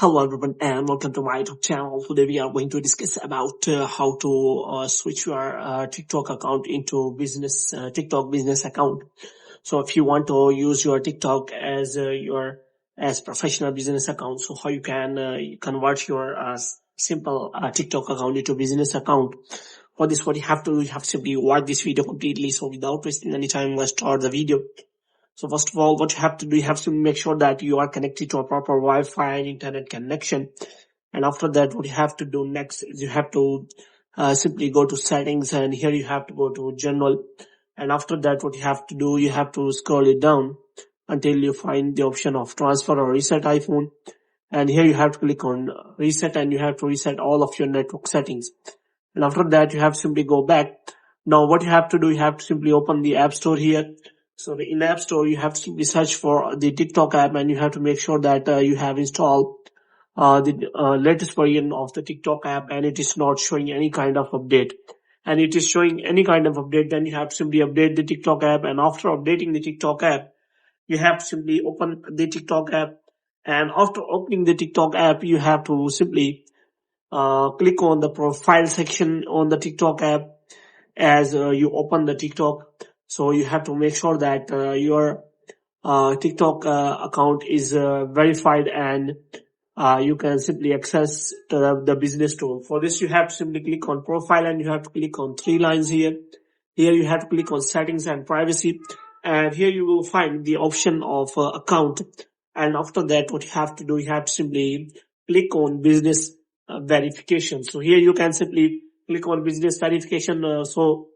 Hello everyone and welcome to my YouTube channel. Today we are going to discuss about how to switch your TikTok account into business TikTok business account. So if you want to use your TikTok as your as professional business account, so how you can convert your simple TikTok account into business account. For this, what you have to do, you have to simply watch this video completely. So without wasting any time, let's start the video. So first of all, what you have to do, you have to make sure that you are connected to a proper Wi-Fi and internet connection. And after that, what you have to do next is you have to simply go to settings, and here you have to go to general. And after that, what you have to do, you have to scroll it down until you find the option of transfer or reset iPhone. And here you have to click on reset, and you have to reset all of your network settings. And after that, you have to simply go back. Now what you have to do, you have to simply open the App Store here. So in App Store, you have to simply search for the TikTok app, and you have to make sure that you have installed the latest version of the TikTok app, and it is not showing any kind of update. And it is showing any kind of update, then you have to simply update the TikTok app. And after updating the TikTok app, you have to simply open the TikTok app. And after opening the TikTok app, you have to simply click on the profile section on the TikTok app as you open the TikTok. So you have to make sure that your TikTok account is verified, and you can simply access the business tool. For this, you have to simply click on profile, and you have to click on three lines here. Here you have to click on settings and privacy, and here you will find the option of account. And after that, what you have to do, you have to simply click on business verification. So here you can simply click on business verification. So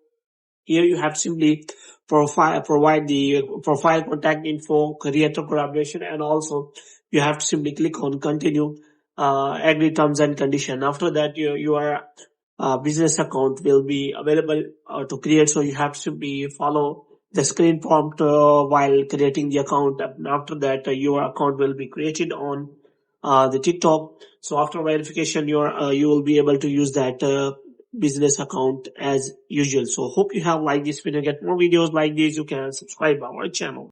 here you have to simply provide the profile, contact info, creator collaboration, and also you have to simply click on continue, agree terms and condition. After that, your business account will be available to create. So you have to simply follow the screen prompt while creating the account. And after that, your account will be created on the TikTok. So after verification, you will be able to use that business account as usual. So hope you have liked this video. Get more videos like this, you can subscribe our channel.